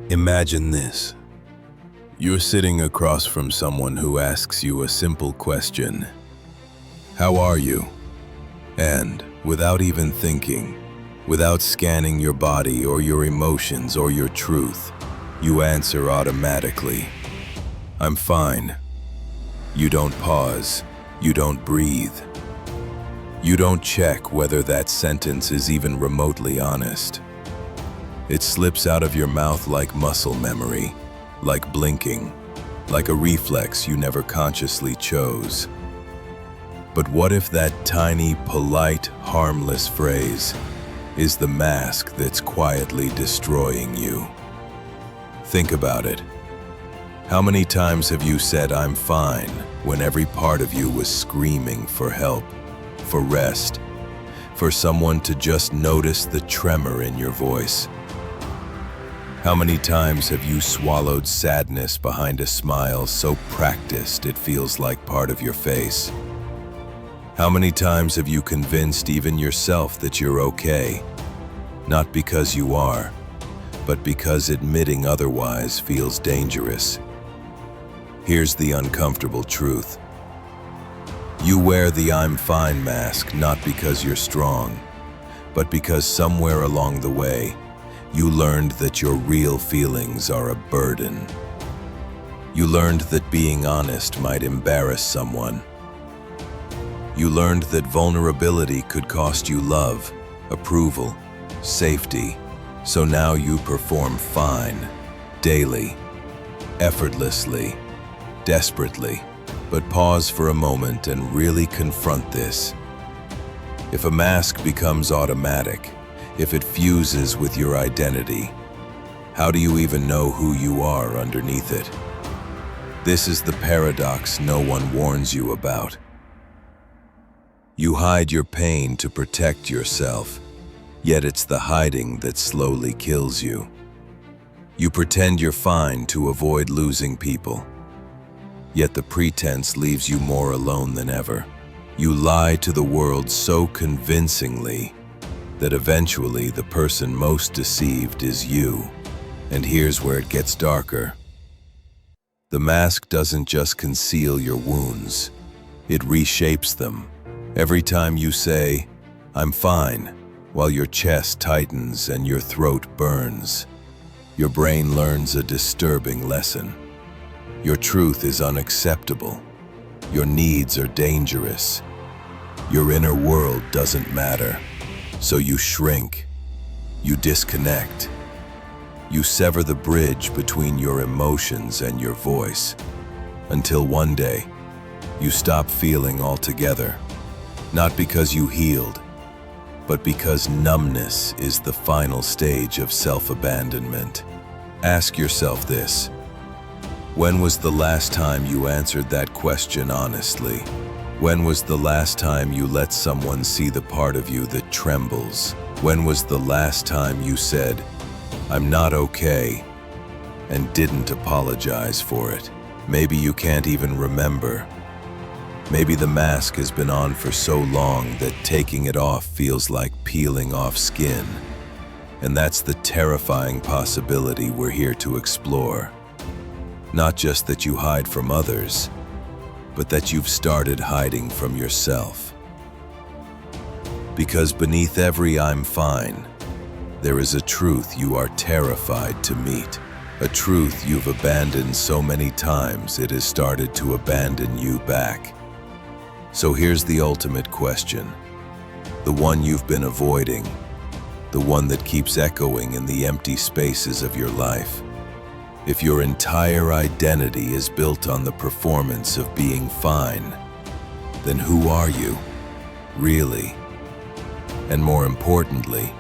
Imagine this. You're sitting across from someone who asks you a simple question. How are you? And, without even thinking, without scanning your body or your emotions or your truth, you answer automatically. I'm fine. You don't pause. You don't breathe. You don't check whether that sentence is even remotely honest. It slips out of your mouth like muscle memory, like blinking, like a reflex you never consciously chose. But what if that tiny, polite, harmless phrase is the mask that's quietly destroying you? Think about it. How many times have you said, "I'm fine," when every part of you was screaming for help, for rest, for someone to just notice the tremor in your voice? How many times have you swallowed sadness behind a smile so practiced it feels like part of your face? How many times have you convinced even yourself that you're okay? Not because you are, but because admitting otherwise feels dangerous. Here's the uncomfortable truth. You wear the "I'm fine" mask not because you're strong, but because somewhere along the way, you learned that your real feelings are a burden. You learned that being honest might embarrass someone. You learned that vulnerability could cost you love, approval, safety. So now you perform fine, daily, effortlessly, desperately. But pause for a moment and really confront this. If a mask becomes automatic, if it fuses with your identity, how do you even know who you are underneath it? This is the paradox no one warns you about. You hide your pain to protect yourself, yet it's the hiding that slowly kills you. You pretend you're fine to avoid losing people, yet the pretense leaves you more alone than ever. You lie to the world so convincingly that eventually the person most deceived is you. And here's where it gets darker. The mask doesn't just conceal your wounds, it reshapes them. Every time you say, "I'm fine," while your chest tightens and your throat burns, your brain learns a disturbing lesson. Your truth is unacceptable. Your needs are dangerous. Your inner world doesn't matter. So you shrink. You disconnect. You sever the bridge between your emotions and your voice. Until one day, you stop feeling altogether. Not because you healed, but because numbness is the final stage of self-abandonment. Ask yourself this. When was the last time you answered that question honestly? When was the last time you let someone see the part of you that trembles? When was the last time you said, "I'm not okay," and didn't apologize for it? Maybe you can't even remember. Maybe the mask has been on for so long that taking it off feels like peeling off skin. And that's the terrifying possibility we're here to explore. Not just that you hide from others, but that you've started hiding from yourself. Because beneath every "I'm fine," there is a truth you are terrified to meet. A truth you've abandoned so many times it has started to abandon you back. So here's the ultimate question. The one you've been avoiding. The one that keeps echoing in the empty spaces of your life. If your entire identity is built on the performance of being fine, then who are you, really? And more importantly,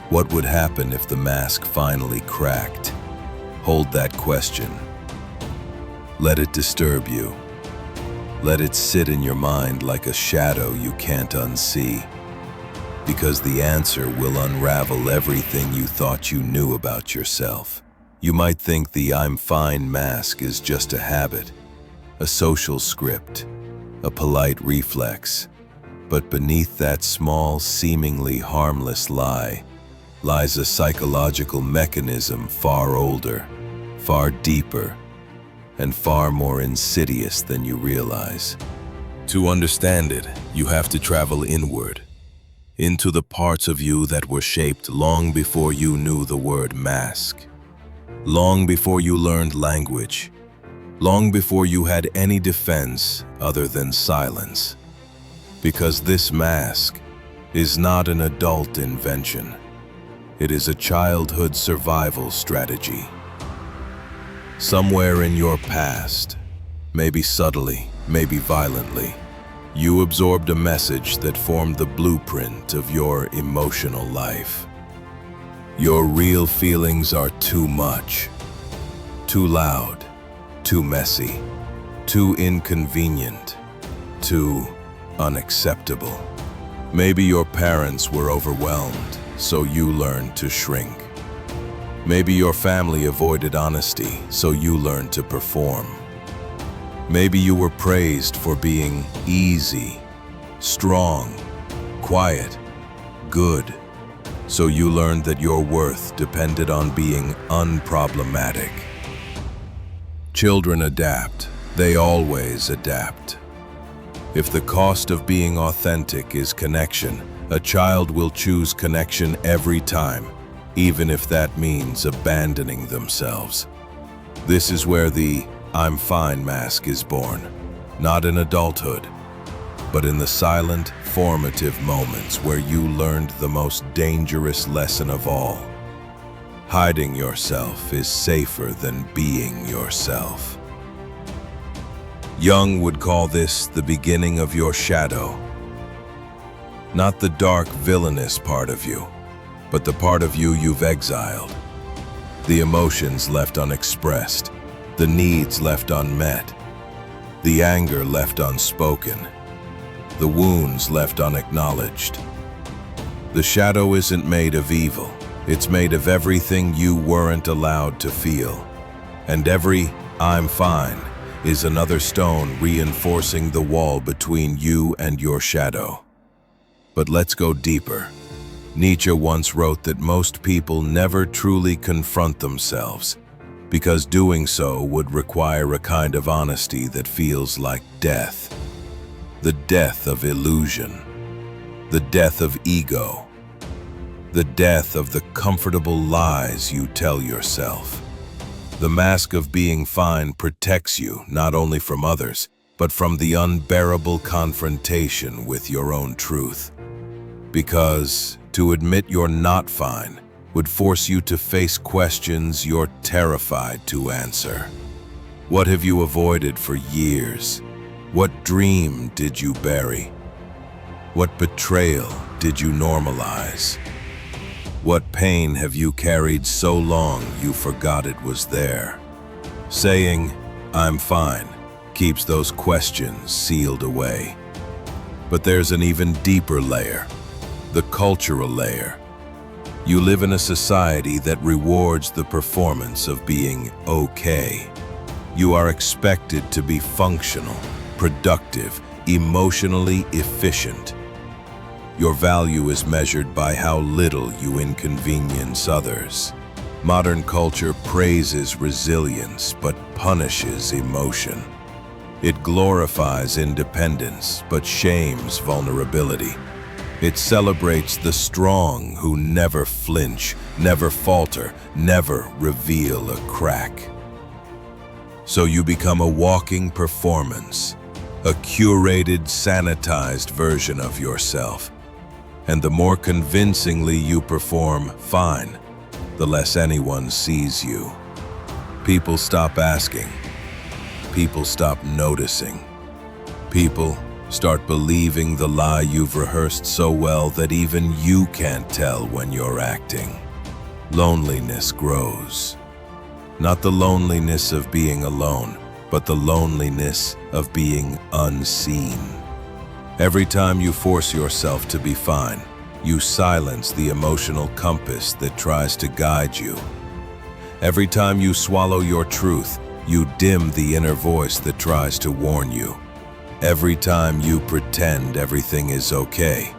what would happen if the mask finally cracked? Hold that question. Let it disturb you. Let it sit in your mind like a shadow you can't unsee. Because the answer will unravel everything you thought you knew about yourself. You might think the "I'm fine" mask is just a habit, a social script, a polite reflex. But beneath that small, seemingly harmless lie lies a psychological mechanism far older, far deeper, and far more insidious than you realize. To understand it, you have to travel inward, into the parts of you that were shaped long before you knew the word mask, long before you learned language, long before you had any defense other than silence. Because this mask is not an adult invention. It is a childhood survival strategy. Somewhere in your past, maybe subtly, maybe violently, you absorbed a message that formed the blueprint of your emotional life. Your real feelings are too much, too loud, too messy, too inconvenient, too unacceptable. Maybe your parents were overwhelmed, so you learned to shrink. Maybe your family avoided honesty, so you learned to perform. Maybe you were praised for being easy, strong, quiet, good, so you learned that your worth depended on being unproblematic. Children adapt. They always adapt. If the cost of being authentic is connection, a child will choose connection every time, even if that means abandoning themselves. This is where the "I'm fine" mask is born, not in adulthood, but in the silent, formative moments where you learned the most dangerous lesson of all. Hiding yourself is safer than being yourself. Jung would call this the beginning of your shadow. Not the dark, villainous part of you, but the part of you you've exiled. The emotions left unexpressed, the needs left unmet, the anger left unspoken, the wounds left unacknowledged. The shadow isn't made of evil, it's made of everything you weren't allowed to feel. And every "I'm fine" is another stone reinforcing the wall between you and your shadow. But let's go deeper. Nietzsche once wrote that most people never truly confront themselves, because doing so would require a kind of honesty that feels like death. The death of illusion, the death of ego, the death of the comfortable lies you tell yourself. The mask of being fine protects you not only from others, but from the unbearable confrontation with your own truth. Because to admit you're not fine would force you to face questions you're terrified to answer. What have you avoided for years? What dream did you bury? What betrayal did you normalize? What pain have you carried so long you forgot it was there? Saying, "I'm fine," keeps those questions sealed away. But there's an even deeper layer, the cultural layer. You live in a society that rewards the performance of being okay. You are expected to be functional, productive, emotionally efficient. Your value is measured by how little you inconvenience others. Modern culture praises resilience but punishes emotion. It glorifies independence but shames vulnerability. It celebrates the strong who never flinch, never falter, never reveal a crack. So you become a walking performance, a curated, sanitized version of yourself. And the more convincingly you perform fine, the less anyone sees you. People stop asking. People stop noticing. People start believing the lie you've rehearsed so well that even you can't tell when you're acting. Loneliness grows. Not the loneliness of being alone, but the loneliness of being unseen. Every time you force yourself to be fine, you silence the emotional compass that tries to guide you. Every time you swallow your truth, you dim the inner voice that tries to warn you. Every time you pretend everything is okay,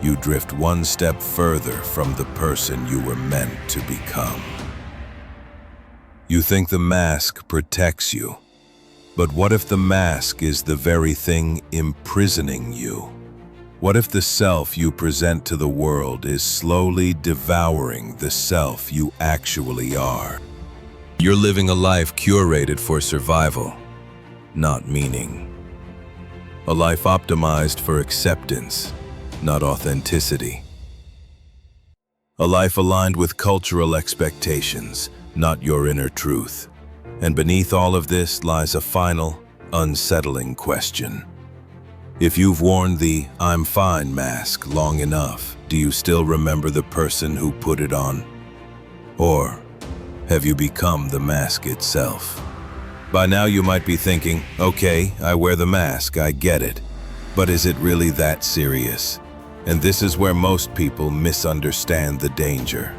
you drift one step further from the person you were meant to become. You think the mask protects you, but what if the mask is the very thing imprisoning you? What if the self you present to the world is slowly devouring the self you actually are? You're living a life curated for survival, not meaning. A life optimized for acceptance, not authenticity. A life aligned with cultural expectations, not your inner truth. And beneath all of this lies a final, unsettling question. If you've worn the "I'm fine" mask long enough, do you still remember the person who put it on? Or have you become the mask itself? By now you might be thinking, okay, I wear the mask, I get it. But is it really that serious? And this is where most people misunderstand the danger.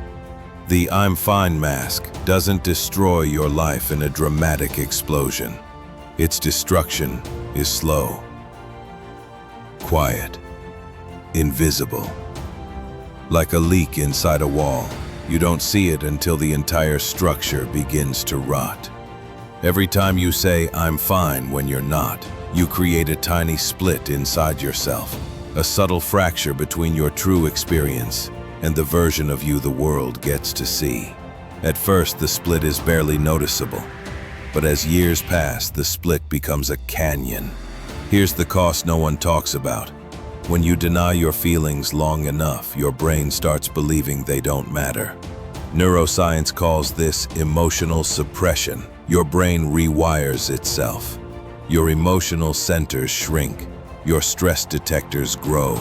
The "I'm fine" mask doesn't destroy your life in a dramatic explosion. Its destruction is slow, quiet, invisible. Like a leak inside a wall, you don't see it until the entire structure begins to rot. Every time you say "I'm fine" when you're not, you create a tiny split inside yourself, a subtle fracture between your true experience and the version of you the world gets to see. At first, the split is barely noticeable, but as years pass, the split becomes a canyon. Here's the cost no one talks about. When you deny your feelings long enough, your brain starts believing they don't matter. Neuroscience calls this emotional suppression. Your brain rewires itself. Your emotional centers shrink. Your stress detectors grow.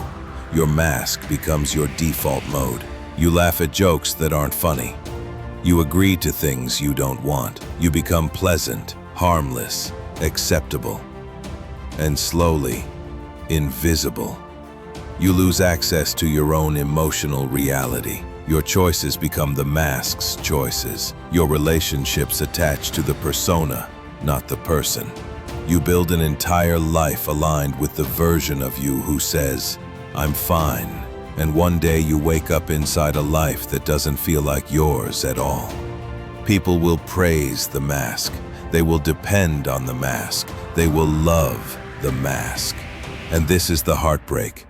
Your mask becomes your default mode. You laugh at jokes that aren't funny. You agree to things you don't want. You become pleasant, harmless, acceptable, and slowly, invisible. You lose access to your own emotional reality. Your choices become the mask's choices. Your relationships attach to the persona, not the person. You build an entire life aligned with the version of you who says, "I'm fine," and one day you wake up inside a life that doesn't feel like yours at all. People will praise the mask. They will depend on the mask. They will love the mask. And this is the heartbreak.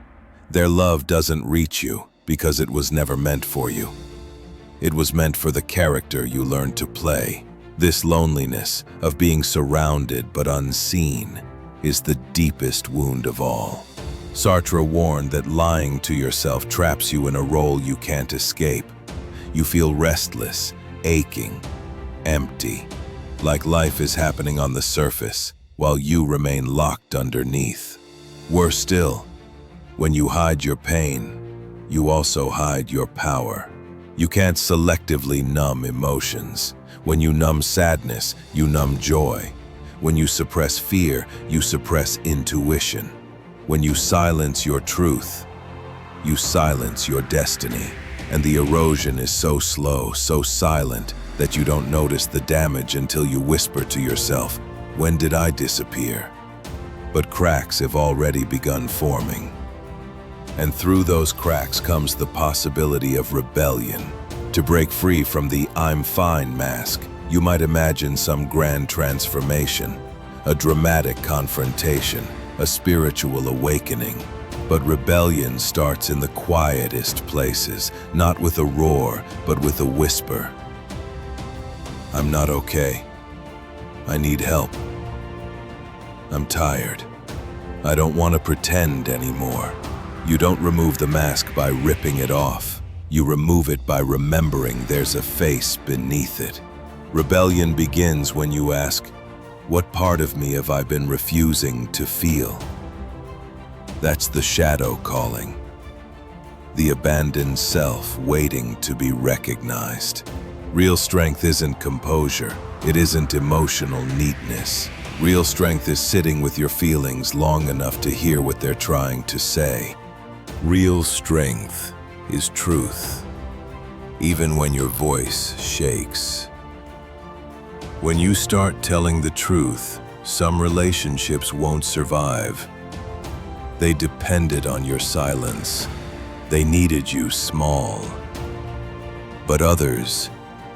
Their love doesn't reach you because it was never meant for you. It was meant for the character you learned to play. This loneliness of being surrounded but unseen is the deepest wound of all. Sartre warned that lying to yourself traps you in a role you can't escape. You feel restless, aching, empty, like life is happening on the surface while you remain locked underneath. Worse still, when you hide your pain, you also hide your power. You can't selectively numb emotions. When you numb sadness, you numb joy. When you suppress fear, you suppress intuition. When you silence your truth, you silence your destiny. And the erosion is so slow, so silent, that you don't notice the damage until you whisper to yourself, "When did I disappear?" But cracks have already begun forming. And through those cracks comes the possibility of rebellion. To break free from the "I'm fine" mask, you might imagine some grand transformation, a dramatic confrontation, a spiritual awakening. But rebellion starts in the quietest places, not with a roar, but with a whisper. "I'm not okay. I need help. I'm tired. I don't want to pretend anymore." You don't remove the mask by ripping it off. You remove it by remembering there's a face beneath it. Rebellion begins when you ask, "What part of me have I been refusing to feel?" That's the shadow calling. The abandoned self waiting to be recognized. Real strength isn't composure. It isn't emotional neatness. Real strength is sitting with your feelings long enough to hear what they're trying to say. Real strength is truth, even when your voice shakes. When you start telling the truth, some relationships won't survive. They depended on your silence. They needed you small. But others,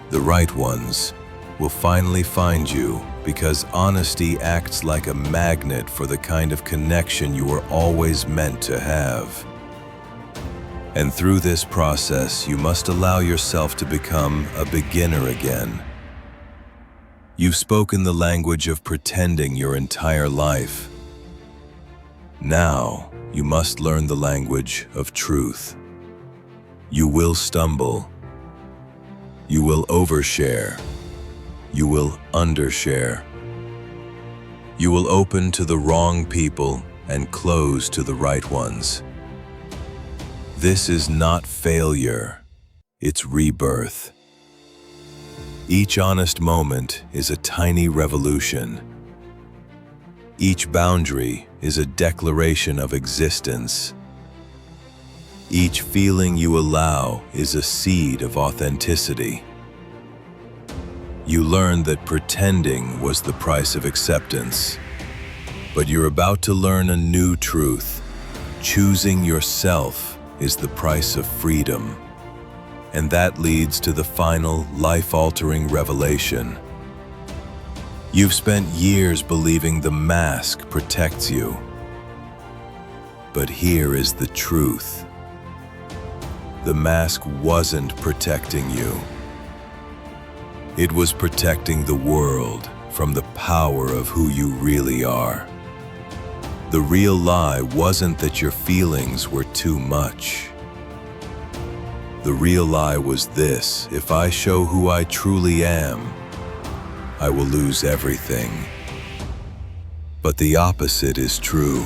the right ones, will finally find you because honesty acts like a magnet for the kind of connection you were always meant to have. And through this process, you must allow yourself to become a beginner again. You've spoken the language of pretending your entire life. Now, you must learn the language of truth. You will stumble. You will overshare. You will undershare. You will open to the wrong people and close to the right ones. This is not failure, it's rebirth. Each honest moment is a tiny revolution. Each boundary is a declaration of existence. Each feeling you allow is a seed of authenticity. You learn that pretending was the price of acceptance, but you're about to learn a new truth. Choosing yourself is the price of freedom, and that leads to the final life-altering revelation. You've spent years believing the mask protects you, but here is the truth. The mask wasn't protecting you. It was protecting the world from the power of who you really are. The real lie wasn't that your feelings were too much. The real lie was this: if I show who I truly am, I will lose everything. But the opposite is true.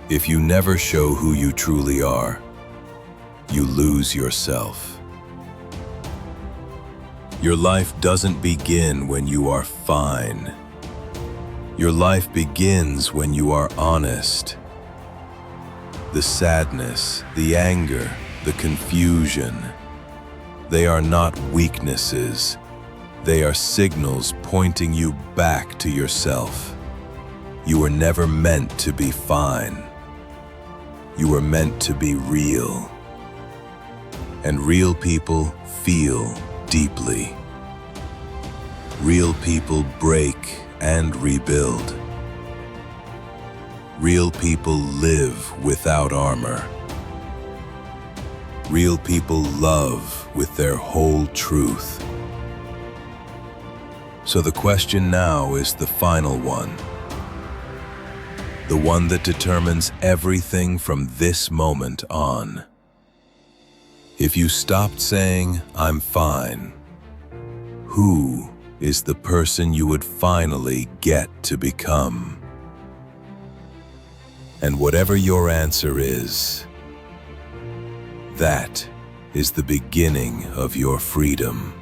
If you never show who you truly are, you lose yourself. Your life doesn't begin when you are fine. Your life begins when you are honest. The sadness, the anger, the confusion, they are not weaknesses. They are signals pointing you back to yourself. You were never meant to be fine. You were meant to be real. And real people feel deeply. Real people break and rebuild. Real people live without armor. Real people love with their whole truth. So the question now is the final one. The one that determines everything from this moment on. If you stopped saying, "I'm fine," who is the person you would finally get to become? And whatever your answer is, that is the beginning of your freedom.